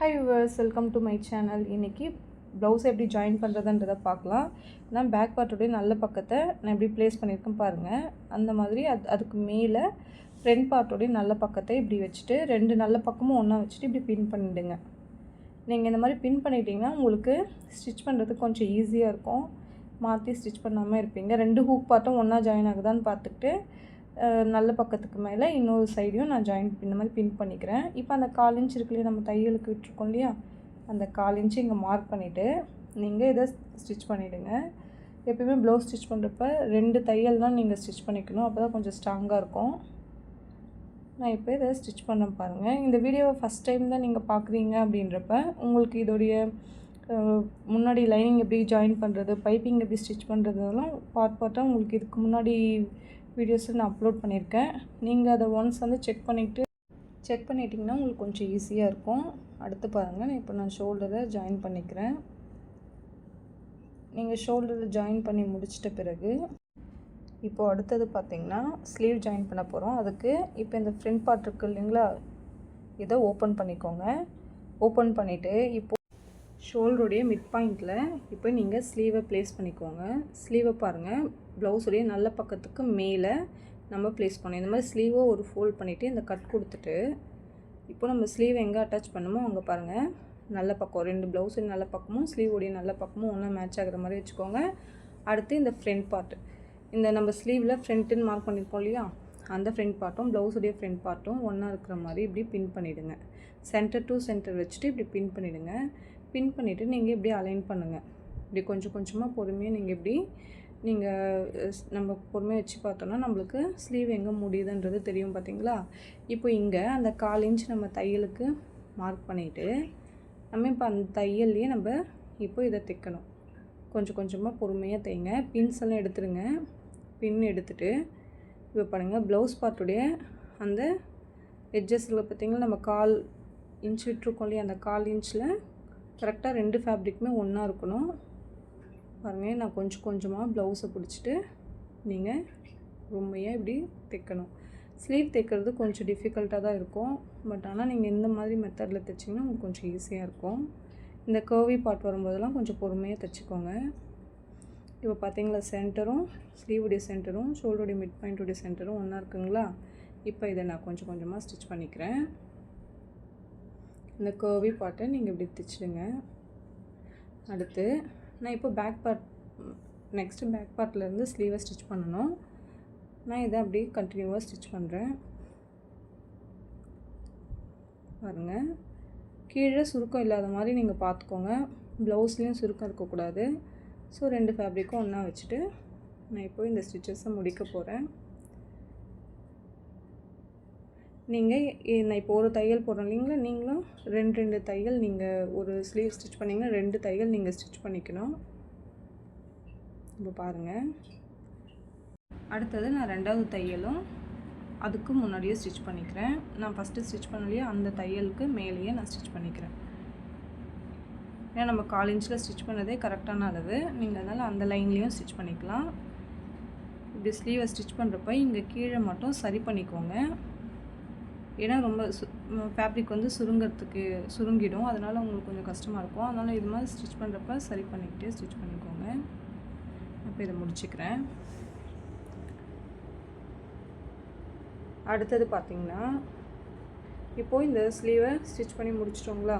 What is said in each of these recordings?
Hi viewers, welcome to my channel. இன்றைக்கி blouse எப்படி join பண்ணுறதுன்றதை பார்க்கலாம். நான் பேக் பார்ட்டுடைய நல்ல பக்கத்தை நான் எப்படி ப்ளேஸ் பண்ணியிருக்கேன் பாருங்கள். அந்த மாதிரி அதுக்கு மேலே ஃப்ரண்ட் பார்ட்டுடைய நல்ல பக்கத்தை இப்படி வச்சுட்டு ரெண்டு நல்ல பக்கமும் ஒன்றா வச்சுட்டு இப்படி பின் பண்ணிவிடுங்க. நீங்கள் இந்த மாதிரி பின் பண்ணிட்டீங்கன்னா உங்களுக்கு ஸ்டிச் பண்ணுறதுக்கு கொஞ்சம் ஈஸியாக இருக்கும். மாற்றி ஸ்டிச் பண்ணாமல் இருப்பீங்க. ரெண்டு ஹூக் பார்ட்டும் ஒன்றா ஜாயின் ஆகுதான்னு பார்த்துக்கிட்டு நல்ல பக்கத்துக்கு மேலே இன்னொரு சைடையும் நான் இந்த மாதிரி பின் பண்ணிக்கிறேன். இப்போ அந்த 1/4 இன்ச் இருக்குல்லையா, நம்ம தையலுக்கு விட்டுருக்கோம் இல்லையா, அந்த 1/4 இன்ச்சு இங்கே மார்க் பண்ணிவிட்டு நீங்கள் இதை ஸ்டிச் பண்ணிவிடுங்க. எப்பயுமே ப்ளவுஸ் ஸ்டிச் பண்ணுறப்ப 2 தையல் தான் நீங்கள் ஸ்டிச் பண்ணிக்கணும். அப்போ தான் கொஞ்சம் ஸ்ட்ராங்காக இருக்கும். நான் இப்போ இதை ஸ்டிச் பண்ண பாருங்கள். இந்த வீடியோவை ஃபஸ்ட் டைம் தான் நீங்கள் பார்க்குறீங்க அப்படின்றப்ப உங்களுக்கு இதோடைய முன்னாடி லைனிங் எப்படி ஜாயின் பண்ணுறது, பைப்பிங் எப்படி ஸ்டிச் பண்ணுறதெல்லாம் பார்ட்டாக உங்களுக்கு இதுக்கு முன்னாடி வீடியோஸில் நான் அப்லோட் பண்ணியிருக்கேன். நீங்கள் அதை ஒன்ஸ் வந்து செக் பண்ணிட்டிங்கன்னா உங்களுக்கு கொஞ்சம் ஈஸியாக இருக்கும். அடுத்து பாருங்கள், இப்போ நான் ஷோல்டரை ஜாயின் பண்ணிக்கிறேன். நீங்கள் ஷோல்டரை ஜாயின் பண்ணி முடிச்சிட்ட பிறகு இப்போது அடுத்தது பார்த்திங்கன்னா ஸ்லீவ் ஜாயின் பண்ண போகிறோம். அதுக்கு இப்போ இந்த ஃப்ரண்ட் பார்ட் இருக்குது இல்லைங்களா, இதை ஓப்பன் பண்ணிக்கோங்க. ஓப்பன் பண்ணிவிட்டு இப்போது ஷோல்டருடைய மிட் பாயிண்டில் இப்போ நீங்கள் ஸ்லீவை ப்ளேஸ் பண்ணிக்கோங்க. ஸ்லீவை பாருங்கள், ப்ளவுஸுடைய நல்ல பக்கத்துக்கு மேலே நம்ம ப்ளேஸ் பண்ணோம். இந்த மாதிரி ஸ்லீவை ஒரு ஃபோல்ட் பண்ணிவிட்டு இந்த கட் கொடுத்துட்டு இப்போ நம்ம ஸ்லீவ் எங்கே அட்டாச் பண்ணுமோ அங்கே பாருங்கள், நல்ல பக்கம் 2 ப்ளவுஸுடைய நல்ல பக்கமும் ஸ்லீவுடைய நல்ல பக்கமும் ஒன்றா மேட்ச் ஆகிற மாதிரி வச்சுக்கோங்க. அடுத்து இந்த ஃப்ரண்ட் பார்ட், இந்த நம்ம ஸ்லீவில் ஃப்ரண்ட்டுன்னு மார்க் பண்ணியிருக்கோம் இல்லையா, அந்த ஃப்ரண்ட் பார்ட்டும் ப்ளவுஸுடைய ஃப்ரண்ட் பார்ட்டும் ஒன்றா இருக்கிற மாதிரி இப்படி பின் பண்ணிவிடுங்க. சென்டர் டு சென்டர் வச்சுட்டு இப்படி பின் பண்ணிவிடுங்க. பின் பண்ணிவிட்டு நீங்கள் இப்படி அலைன் பண்ணுங்கள். இப்படி கொஞ்சம் கொஞ்சமாக பொறுமையாக நம்ம பொறுமையாக வச்சு பார்த்தோன்னா நம்மளுக்கு ஸ்லீவ் எங்கே முடியுதுன்றது தெரியும் பார்த்தீங்களா. இப்போ இங்கே அந்த 1/4 இன்ச் நம்ம தையலுக்கு மார்க் பண்ணிவிட்டு நம்ம இப்போ அந்த தையல்லையே நம்ம இப்போ இதை தைக்கணும். கொஞ்சம் கொஞ்சமாக பொறுமையாக தைங்க. பின்ஸ் எல்லாம் எடுத்துருங்க. பின் எடுத்துகிட்டு இப்போ பாருங்கள், ப்ளவுஸ் பார்ட்டுடைய அந்த எட்ஜஸில் பார்த்திங்கன்னா நம்ம 1/4 இன்ச் விட்டுருக்கோம் இல்லையா, அந்த 1/4 இன்ச்சில் கரெக்டாக 2 ஃபேப்ரிக்குமே ஒன்றா இருக்கணும். பாருங்கள், நான் கொஞ்சம் கொஞ்சமாக ப்ளவுஸை பிடிச்சிட்டு நீங்கள் ரொம்பையாக இப்படி தைக்கணும். ஸ்லீவ் தைக்கிறது கொஞ்சம் டிஃபிகல்ட்டாக தான் இருக்கும். பட் ஆனால் நீங்கள் இந்த மாதிரி மெத்தடில் தைச்சிங்கன்னா உங்களுக்கு கொஞ்சம் ஈஸியாக இருக்கும். இந்த கர்வி பார்ட் வரும்போதெல்லாம் கொஞ்சம் பொறுமையாக தைச்சிக்கோங்க. இப்போ பார்த்தீங்களா, சென்டரும் ஸ்லீவுடைய சென்டரும் ஷோல்டருடைய மிட் பாயிண்ட்டுடைய சென்டரும் ஒன்றா இருக்குங்களா. இப்போ இதை நான் கொஞ்சம் கொஞ்சமாக ஸ்டிச் பண்ணிக்கிறேன். இந்த கர்வி பார்ட்டை நீங்கள் இப்படி தைச்சிடுங்க. அடுத்து நான் இப்போ நெக்ஸ்ட்டு பேக் பார்ட்லேருந்து ஸ்லீவை ஸ்டிச் பண்ணணும். நான் இதை அப்படியே கண்டினியூவாக ஸ்டிச் பண்ணுறேன். பாருங்கள், கீழே சுருக்கம் இல்லாத மாதிரி நீங்கள் பார்த்துக்கோங்க. ப்ளவுஸ்லேயும் சுருக்கம் இருக்கக்கூடாது. ஸோ 2 ஃபேப்ரிக்கும் ஒன்றா வச்சுட்டு நான் இப்போ இந்த ஸ்டிச்சஸை முடிக்க போகிறேன். நான் இப்போ ஒரு தையல் போடுறேன் இல்லைங்களா, நீங்களும் 2 தையல் நீங்கள் ஒரு ஸ்லீவ் ஸ்டிச் பண்ணிங்கன்னா 2 தையல் நீங்கள் ஸ்டிச் பண்ணிக்கணும். இப்போ பாருங்கள், அடுத்தது நான் 2வது தையலும் அதுக்கு முன்னாடியே ஸ்டிச் பண்ணிக்கிறேன். நான் ஃபஸ்ட்டு ஸ்டிச் பண்ணலையே அந்த தையலுக்கு மேலேயே நான் ஸ்டிச் பண்ணிக்கிறேன். ஏன்னா நம்ம 1/4 இன்ச்சில் ஸ்டிச் பண்ணதே கரெக்டான அளவு. நீங்கள் அதனால் அந்த லைன்லேயும் ஸ்டிச் பண்ணிக்கலாம். இப்படி ஸ்லீவை ஸ்டிச் பண்ணுறப்ப இங்கே கீழே மட்டும் சரி பண்ணிக்கோங்க. ஏன்னா ரொம்ப ஃபேப்ரிக் வந்து சுருங்கிடும். அதனால் உங்களுக்கு கொஞ்சம் கஷ்டமாக இருக்கும். அதனால் இது மாதிரி ஸ்டிச் பண்ணுறப்ப சரி பண்ணிக்கிட்டே ஸ்டிச் பண்ணிக்கோங்க. இப்போ இதை முடிச்சுக்கிறேன். அடுத்தது பார்த்திங்கன்னா இப்போது இந்த ஸ்லீவை ஸ்டிச் பண்ணி முடிச்சிட்டோங்களா.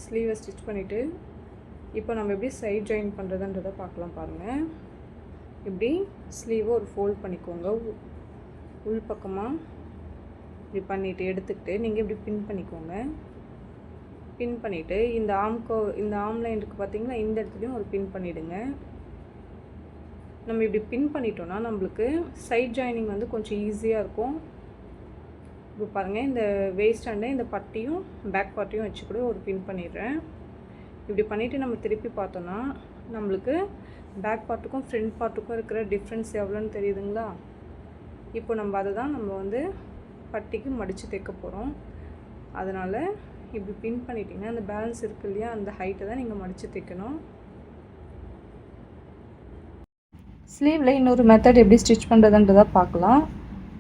ஸ்லீவை ஸ்டிச் பண்ணிவிட்டு இப்போ நம்ம எப்படி சைட் ஜாயின் பண்ணுறதுன்றதை பார்க்கலாம். பாருங்கள், இப்படி ஸ்லீவை ஒரு ஃபோல்ட் பண்ணிக்கோங்க. உள் பக்கமாக இப்படி பண்ணிவிட்டு எடுத்துக்கிட்டு நீங்கள் இப்படி பின் பண்ணிக்கோங்க. பின் பண்ணிவிட்டு இந்த ஆம் லைன் இருக்குது பார்த்தீங்களா, இந்த இடத்துலையும் ஒரு பின் பண்ணிவிடுங்க. நம்ம இப்படி பின் பண்ணிட்டோன்னா நம்மளுக்கு சைட் ஜாயினிங் வந்து கொஞ்சம் ஈஸியாக இருக்கும். இப்போ பாருங்கள், இந்த வேஸ்ட் அண்டை இந்த பட்டியும் பேக் பார்ட்டையும் வச்சு கூட ஒரு பின் பண்ணிடுறேன். இப்படி பண்ணிவிட்டு நம்ம திருப்பி பார்த்தோன்னா நம்மளுக்கு பேக் பார்ட்டுக்கும் ஃப்ரண்ட் பார்ட்டுக்கும் இருக்கிற டிஃப்ரென்ஸ் எவ்வளோன்னு தெரியுதுங்களா. இப்போ நம்ம வந்து பட்டிக்கு மடித்து தைக்க போகிறோம். அதனால் இப்படி பின் பண்ணிட்டிங்கன்னா அந்த பேலன்ஸ் இருக்குது இல்லையா, அந்த ஹைட்டை தான் நீங்கள் மடித்து தைக்கணும். ஸ்லீவில் இன்னொரு மெத்தட் எப்படி ஸ்டிச் பண்ணுறதுன்றதை பார்க்கலாம்.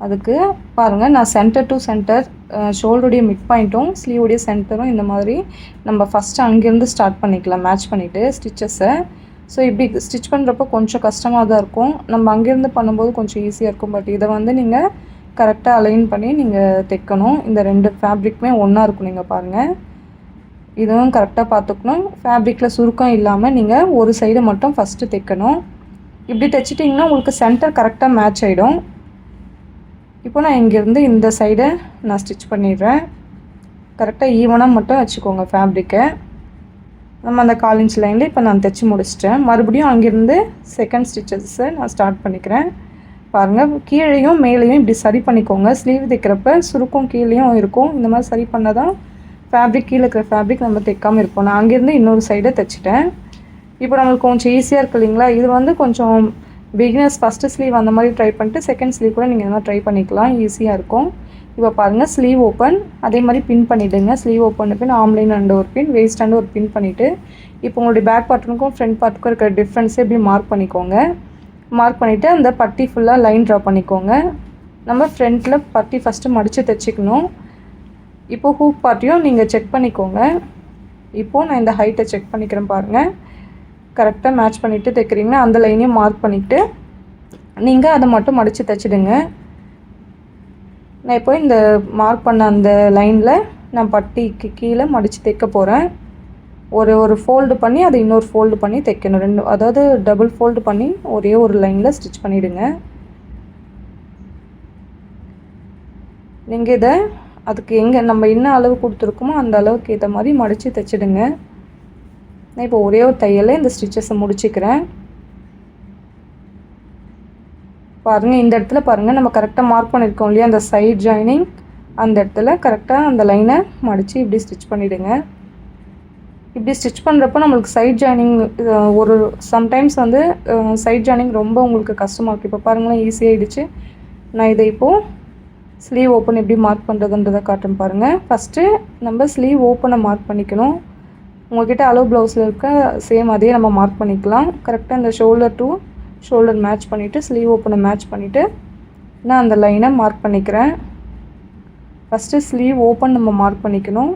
அதுக்கு பாருங்கள், நான் சென்டர் டு சென்டர் ஷோல்டருடைய மிட் பாயிண்ட்டும் ஸ்லீவுடைய சென்டரும் இந்த மாதிரி நம்ம ஃபஸ்ட்டு அங்கேருந்து ஸ்டார்ட் பண்ணிக்கலாம் மேட்ச் பண்ணிவிட்டு ஸ்டிச்சஸை. ஸோ இப்படி ஸ்டிச் பண்ணுறப்போ கொஞ்சம் கஷ்டமாக தான் இருக்கும். நம்ம அங்கேருந்து பண்ணும்போது கொஞ்சம் ஈஸியாக இருக்கும். பட் இதை வந்து நீங்கள் கரெக்டாக அலைன் பண்ணி நீங்கள் தைக்கணும். இந்த 2 ஃபேப்ரிக்குமே ஒன்றா இருக்கும். நீங்கள் பாருங்கள், இதுவும் கரெக்டாக பார்த்துக்கணும். ஃபேப்ரிக்கில் சுருக்கம் இல்லாமல் நீங்கள் ஒரு சைடு மட்டும் ஃபஸ்ட்டு தைக்கணும். இப்படி தைச்சிட்டிங்கன்னா உங்களுக்கு சென்டர் கரெக்டாக மேட்ச் ஆகிடும். இப்போ நான் இங்கேருந்து இந்த சைடை நான் ஸ்டிச் பண்ணிடுறேன். கரெக்டாக ஈவனாக மட்டும் வச்சுக்கோங்க ஃபேப்ரிக்கை. நம்ம அந்த 1/4 இன்ச் லைனில் இப்போ நான் தைச்சி முடிச்சிட்டேன். மறுபடியும் அங்கேருந்து செகண்ட் ஸ்டிச்சஸை நான் ஸ்டார்ட் பண்ணிக்கிறேன். பாருங்கள், கீழேயும் மேலேயும் இப்படி சரி பண்ணிக்கோங்க. ஸ்லீவ் தைக்கிறப்ப சுருக்கம் கீழேயும் இருக்கும். இந்த மாதிரி சரி பண்ணால் தான் ஃபேப்ரிக் கீழே இருக்கிற ஃபேப்ரிக் நம்ம தைக்காமல் இருப்போம். நான் அங்கேருந்து இன்னொரு சைடை தைச்சிட்டேன். இப்போ நம்மளுக்கு கொஞ்சம் ஈஸியாக இருக்குது இல்லைங்களா? இது வந்து கொஞ்சம் பிகினர்ஸ் ஃபஸ்ட்டு ஸ்லீவ் அந்த மாதிரி ட்ரை பண்ணிட்டு செகண்ட் ஸ்லீவ் கூட நீங்கள் இந்த மாதிரி ட்ரை பண்ணிக்கலாம். ஈஸியாக இருக்கும். இப்போ பாருங்கள், ஸ்லீவ் ஓப்பன் அதே மாதிரி பின் பண்ணிவிடுங்க. ஸ்லீவ் ஓப்பன் பின் ஆம்லைன் அண்டு ஒரு பின், வேஸ்ட் அண்டு ஒரு பின் பண்ணிவிட்டு இப்போ உங்களுடைய பேக் பார்ட்டுக்கும் ஃப்ரண்ட் பார்ட்டுக்கும் இருக்கிற டிஃப்ரென்ஸை எப்படி மார்க் பண்ணிக்கோங்க. மார்க் பண்ணிவிட்டு அந்த பட்டி ஃபுல்லாக லைன் ட்ரா பண்ணிக்கோங்க. நம்ம ஃப்ரண்ட்டில் பட்டி ஃபஸ்ட்டு மடித்து தைச்சிக்கணும். இப்போது ஹூக் பார்ட்டையும் நீங்கள் செக் பண்ணிக்கோங்க. இப்போது நான் இந்த ஹைட்டை செக் பண்ணிக்கிறேன். பாருங்கள், கரெக்டாக மேட்ச் பண்ணிவிட்டு தைக்கிறீங்க. அந்த லைனையும் மார்க் பண்ணிவிட்டு நீங்கள் அதை மட்டும் மடித்து தைச்சிடுங்க. நான் இப்போ இந்த மார்க் பண்ண அந்த லைனில் நான் பட்டிக்கு கீழே மடித்து தைக்க போகிறேன். ஒரு ஃபோல்டு பண்ணி அதை இன்னொரு ஃபோல்டு பண்ணி தைக்கணும். 2, அதாவது டபுள் ஃபோல்டு பண்ணி ஒரே ஒரு லைனில் ஸ்டிச் பண்ணிவிடுங்க. நீங்கள் இதை அதுக்கு எங்கே நம்ம என்ன அளவு கொடுத்துருக்கோமோ அந்த அளவுக்கு ஏற்ற மாதிரி மடித்து தைச்சிடுங்க. நான் இப்போ ஒரே ஒரு தையலை இந்த ஸ்டிச்சஸை முடிச்சுக்கிறேன். பாருங்கள், இந்த இடத்துல பாருங்கள், நம்ம கரெக்டாக மார்க் பண்ணியிருக்கோம் இல்லையா, அந்த சைட் ஜாயினிங் அந்த இடத்துல கரெக்டாக அந்த லைனை மடித்து இப்படி ஸ்டிச் பண்ணிவிடுங்க. இப்படி ஸ்டிச் பண்ணுறப்போ நம்மளுக்கு சைட் ஜாயினிங் ஒரு சம்டைம்ஸ் வந்து சைட் ஜாயினிங் ரொம்ப உங்களுக்கு கஷ்டமாக இருக்குது. இப்போ பாருங்களேன், ஈஸியாகிடுச்சு. நான் இதை இப்போது ஸ்லீவ் ஓப்பன் எப்படி மார்க் பண்ணுறதுன்றதை காட்டுறேன். பாருங்கள், ஃபஸ்ட்டு நம்ம ஸ்லீவ் ஓப்பனை மார்க் பண்ணிக்கணும். உங்கள்கிட்ட அளவு ப்ளவுஸில் இருக்க சேம் அதே நம்ம மார்க் பண்ணிக்கலாம். கரெக்டாக இந்த ஷோல்டர் டு ஷோல்டர் மேட்ச் பண்ணிவிட்டு ஸ்லீவ் ஓப்பனை மேட்ச் பண்ணிவிட்டு நான் அந்த லைனை மார்க் பண்ணிக்கிறேன். ஃபஸ்ட்டு ஸ்லீவ் ஓப்பன் நம்ம மார்க் பண்ணிக்கணும்.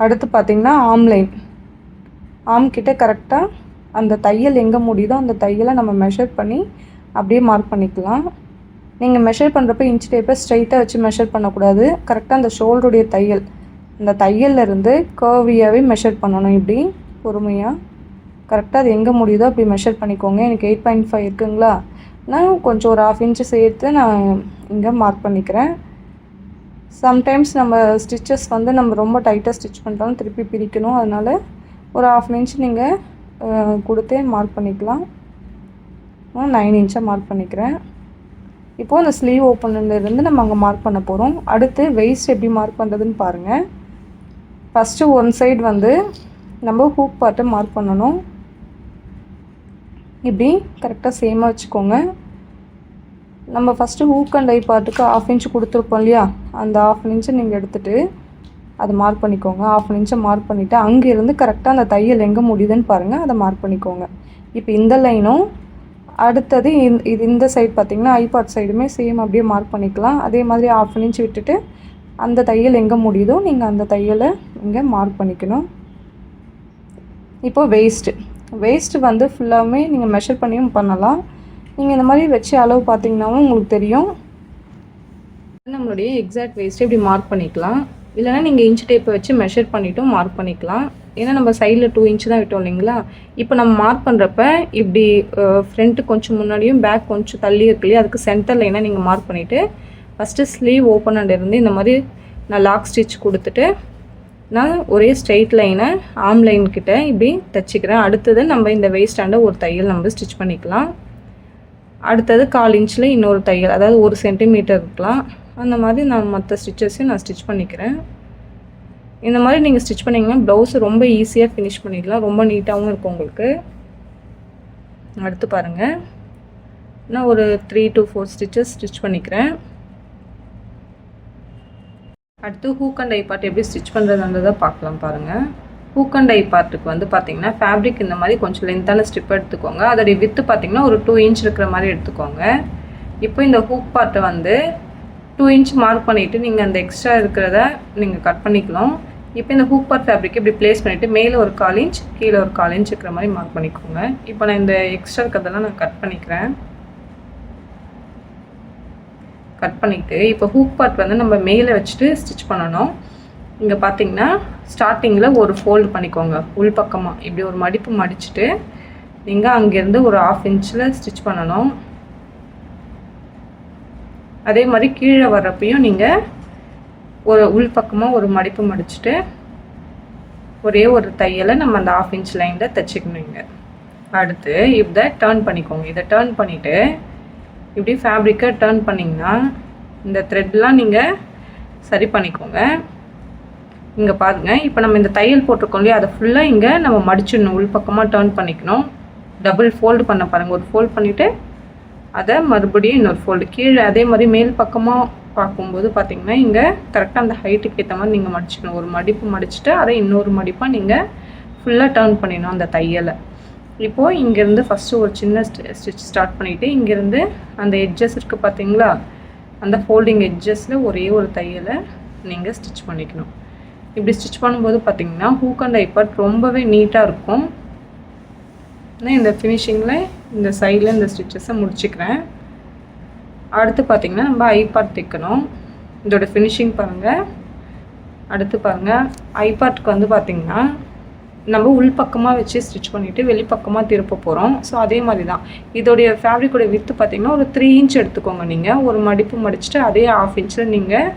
அடுத்து பார்த்திங்கன்னா ஆம் கிட்ட கரெக்டாக அந்த தையல் எங்கே முடியுதோ அந்த தையலை நம்ம மெஷர் பண்ணி அப்படியே மார்க் பண்ணிக்கலாம். நீங்கள் மெஷர் பண்ணுறப்ப இன்ச் டேப்பை ஸ்ட்ரைட்டாக வச்சு மெஷர் பண்ணக்கூடாது. கரெக்டாக அந்த ஷோல்டருடைய தையல், அந்த தையல்லேருந்து கர்வியாகவே மெஷர் பண்ணணும். இப்படி பொறுமையாக கரெக்டாக அது எங்கே முடியுதோ அப்படி மெஷர் பண்ணிக்கோங்க. எனக்கு 8.5 இருக்குங்களா, நான் கொஞ்சம் ஒரு 1/2 இன்ச்சு சேர்த்து நான் இங்கே மார்க் பண்ணிக்கிறேன். சம்டைம்ஸ் நம்ம ஸ்டிச்சஸ் வந்து நம்ம ரொம்ப டைட்டாக ஸ்டிச் பண்ணுறோம், திருப்பி பிரிக்கணும். அதனால் ஒரு 1/2 இன்ச் நீங்கள் கொடுத்தே மார்க் பண்ணிக்கலாம். 9 இன்ச்சாக மார்க் பண்ணிக்கிறேன். இப்போது அந்த ஸ்லீவ் ஓப்பன்லேருந்து நம்ம அங்கே மார்க் பண்ண போகிறோம். அடுத்து வெயிஸ்ட் எப்படி மார்க் பண்ணுறதுன்னு பாருங்கள். ஃபஸ்ட்டு ஒன் சைடு வந்து நம்ம ஹூக் பார்ட்டை மார்க் பண்ணணும். இப்படி கரெக்டாக சேமாக வச்சுக்கோங்க. நம்ம ஃபஸ்ட்டு ஹூக் அண்ட் ஐ பார்ட்டுக்கு 1/2 இன்ச் கொடுத்துருப்போம் இல்லையா, அந்த 1/2 இன்ச்சை நீங்கள் எடுத்துகிட்டு அதை மார்க் பண்ணிக்கோங்க. 1/2 இன்ச்சை மார்க் பண்ணிவிட்டு அங்கேருந்து கரெக்டாக அந்த தையல் எங்கே முடியுதுன்னு பாருங்கள், அதை மார்க் பண்ணிக்கோங்க. இப்போ இந்த லைனும் அடுத்தது இந்த சைடு பார்த்திங்கன்னா ஐ பார்ட் சைடுமே சேம் அப்படியே மார்க் பண்ணிக்கலாம். அதே மாதிரி 1/2 இன்ச் விட்டுட்டு அந்த தையல் எங்கே முடியுதோ நீங்கள் அந்த தையலை இங்கே மார்க் பண்ணிக்கணும். இப்போது வேஸ்ட்டு வந்து ஃபுல்லாகவே நீங்கள் மெஷர் பண்ணியும் பண்ணலாம். நீங்கள் இந்த மாதிரி வச்சு அளவு பார்த்திங்கனாவும் உங்களுக்கு தெரியும். நம்மளுடைய எக்ஸாக்ட் வேஸ்ட்டு இப்படி மார்க் பண்ணிக்கலாம். இல்லைனா நீங்கள் இன்ச் டேப்பை வச்சு மெஷர் பண்ணிவிட்டும் மார்க் பண்ணிக்கலாம். ஏன்னா நம்ம சைடில் 2 இன்ச்சு தான் விட்டோம் இல்லைங்களா. இப்போ நம்ம மார்க் பண்ணுறப்ப இப்படி ஃப்ரண்ட்டு கொஞ்சம் முன்னாடியும் பேக் கொஞ்சம் தள்ளி இருக்கு இல்லையா, அதுக்கு சென்டர் லைனாக நீங்கள் மார்க் பண்ணிவிட்டு ஃபஸ்ட்டு ஸ்லீவ் ஓப்பன் இருந்து இந்த மாதிரி நான் லாக் ஸ்டிச் கொடுத்துட்டு நான் ஒரே ஸ்ட்ரெயிட் லைனை ஆம் லைன் கிட்ட இப்படி தைச்சிக்கிறேன். அடுத்தது நம்ம இந்த வேஸ்டாண்ட ஒரு தையல் நம்ம ஸ்டிச் பண்ணிக்கலாம். அடுத்தது 1/4 இன்ச்சில் இன்னொரு தையல், அதாவது 1 சென்டிமீட்டர் இருக்கலாம். அந்த மாதிரி நான் மற்ற ஸ்டிச்சஸையும் நான் ஸ்டிச் பண்ணிக்கிறேன். இந்த மாதிரி நீங்கள் ஸ்டிச் பண்ணிங்கன்னா ப்ளவுஸ் ரொம்ப ஈஸியாக ஃபினிஷ் பண்ணிடலாம். ரொம்ப நீட்டாகவும் இருக்கும் உங்களுக்கு. அடுத்து பாருங்கள், நான் ஒரு 3 to 4 ஸ்டிச்சஸ் ஸ்டிச் பண்ணிக்கிறேன். அடுத்து ஹூக் அண்ட் ஐ பார்ட் எப்படி ஸ்டிச் பண்ணுறதுன்றதை பார்க்கலாம். பாருங்கள், ஹூக் அண்ட் ஐ பார்ட்டுக்கு வந்து பார்த்திங்கன்னா ஃபேப்ரிக் இந்த மாதிரி கொஞ்சம் லென்த்தான ஸ்ட்ரிப் எடுத்துக்கோங்க. அதோடைய வித்து பார்த்திங்கன்னா ஒரு 2 இன்ச் இருக்கிற மாதிரி எடுத்துக்கோங்க. இப்போ இந்த ஹூக் பார்ட்டை வந்து 2 இன்ச் மார்க் பண்ணிவிட்டு நீங்கள் அந்த எக்ஸ்ட்ரா இருக்கிறத நீங்கள் கட் பண்ணிக்கலாம். இப்போ இந்த ஹூக் பார்ட் ஃபேப்ரிக் இப்படி ப்ளேஸ் பண்ணிவிட்டு மேலே ஒரு 1/4 இன்ச் கீழே ஒரு 1/4 இன்ச் இருக்கிற மாதிரி மார்க் பண்ணிக்கோங்க. இப்போ நான் இந்த எக்ஸ்ட்ரா இருக்கிறதெல்லாம் நான் கட் பண்ணிக்கிறேன். கட் பண்ணிவிட்டு இப்போ ஹூக் பார்ட் வந்து நம்ம மேலே வச்சுட்டு ஸ்டிச் பண்ணணும். இங்கே பார்த்தீங்கன்னா ஸ்டார்டிங்கில் ஒரு ஃபோல்டு பண்ணிக்கோங்க. உள் பக்கமாக இப்படி ஒரு மடிப்பு மடிச்சுட்டு நீங்கள் அங்கேருந்து ஒரு 1/2 இன்ச்சில் ஸ்டிச் பண்ணணும். அதே மாதிரி கீழே வர்றப்பையும் நீங்கள் ஒரு உள் பக்கமாக ஒரு மடிப்பு மடிச்சுட்டு ஒரே ஒரு தையலை நம்ம அந்த 1/2 இன்ச் லைனில் தைச்சிக்கணும். இங்கே அடுத்து இதை டேர்ன் பண்ணிக்கோங்க. இதை டேர்ன் பண்ணிவிட்டு இப்படி ஃபேப்ரிக்கை டேர்ன் பண்ணிங்கன்னா இந்த த்ரெட்லாம் நீங்கள் சரி பண்ணிக்கோங்க. இங்கே பாருங்கள், இப்போ நம்ம இந்த தையல் போட்டிருக்கோம் இல்லையா, அதை ஃபுல்லாக இங்கே நம்ம மடிச்சிடணும். உள் பக்கமாக டேர்ன் பண்ணிக்கணும். டபுள் ஃபோல்டு பண்ண பாருங்கள். ஒரு ஃபோல்டு பண்ணிவிட்டு அதை மறுபடியும் இன்னொரு ஃபோல்டு கீழே அதே மாதிரி மேல் பக்கமாக பார்க்கும்போது பார்த்திங்கன்னா இங்கே கரெக்டாக அந்த ஹைட்டுக்கு ஏற்ற மாதிரி நீங்கள் மடிச்சிக்கணும். ஒரு மடிப்பு மடிச்சுட்டு அதை இன்னொரு மடிப்பாக நீங்கள் ஃபுல்லாக டேர்ன் பண்ணிடணும் அந்த தையலை. இப்போது இங்கேருந்து ஃபஸ்ட்டு ஒரு சின்ன ஸ்டிச் ஸ்டார்ட் பண்ணிவிட்டு இங்கேருந்து அந்த எட்ஜஸ் இருக்குது பார்த்தீங்களா, அந்த ஃபோல்டிங் எட்ஜஸில் ஒரே ஒரு தையலை நீங்கள் ஸ்டிச் பண்ணிக்கணும். இப்படி ஸ்டிச் பண்ணும்போது பார்த்திங்கன்னா ஹூக் அண்ட் ஐ பார்ட் ரொம்பவே நீட்டாக இருக்கும். நான் இந்த ஃபினிஷிங்கில் இந்த சைடில் இந்த ஸ்டிச்சஸை முடிச்சுக்கிறேன். அடுத்து பார்த்திங்கன்னா நம்ம ஐ பார்ட் தைக்கணும். இதோட ஃபினிஷிங் பாருங்கள். அடுத்து பாருங்கள், ஐ பார்ட்டுக்கு வந்து பார்த்திங்கன்னா நம்ம உள் பக்கமாக வச்சு ஸ்டிச் பண்ணிவிட்டு வெளிப்பக்கமாக திருப்ப போகிறோம். ஸோ அதே மாதிரி தான் இதோடைய ஃபேப்ரிக்கோட வித்து பார்த்திங்கன்னா ஒரு 3 இன்ச் எடுத்துக்கோங்க. நீங்கள் ஒரு மடிப்பு மடிச்சுட்டு அதே 1/2 இன்ச்சில் நீங்கள்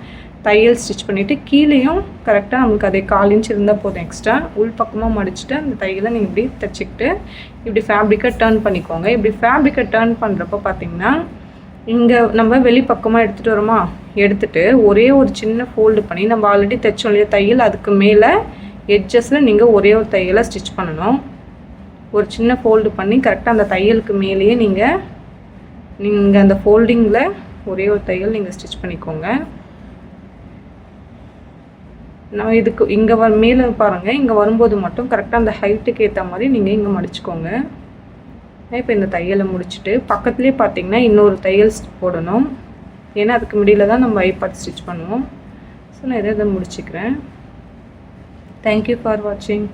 தையல் ஸ்டிச் பண்ணிவிட்டு கீழேயும் கரெக்டாக நமக்கு அதே 1/4 இன்ச் இருந்தால் போதும். எக்ஸ்ட்ரா உள் பக்கமாக மடிச்சுட்டு அந்த தையலை நீங்கள் இப்படி தைச்சிக்கிட்டு இப்படி ஃபேப்ரிக்கை டேர்ன் பண்ணிக்கோங்க. இப்படி ஃபேப்ரிக்கை டேர்ன் பண்ணுறப்போ பார்த்திங்கன்னா இங்கே நம்ம வெளிப்பக்கமாக எடுத்துகிட்டு வரோமா, எடுத்துகிட்டு ஒரே ஒரு சின்ன ஃபோல்டு பண்ணி நம்ம ஆல்ரெடி தைச்சோம் இல்லையா தையல், அதுக்கு மேலே எட்ஜஸில் நீங்கள் ஒரே ஒரு தையலை ஸ்டிச் பண்ணணும். ஒரு சின்ன ஃபோல்டு பண்ணி கரெக்டாக அந்த தையலுக்கு மேலேயே நீங்கள் அந்த ஃபோல்டிங்கில் ஒரே ஒரு தையல் நீங்கள் ஸ்டிச் பண்ணிக்கோங்க. நான் இதுக்கு இங்கே மேலே பாருங்கள், இங்கே வரும்போது மட்டும் கரெக்டாக அந்த ஹைட்டுக்கு ஏற்ற மாதிரி நீங்கள் இங்கே மடிச்சுக்கோங்க. இப்போ இந்த தையலை முடிச்சுட்டு பக்கத்துலேயே பார்த்தீங்கன்னா இன்னொரு தையல் போடணும். ஏன்னா அதுக்கு முடியல தான் நம்ம ஐ பார்ட் ஸ்டிச் பண்ணுவோம். ஸோ நான் இதை முடிச்சுக்கிறேன். தேங்க்யூ ஃபார் வாட்சிங்.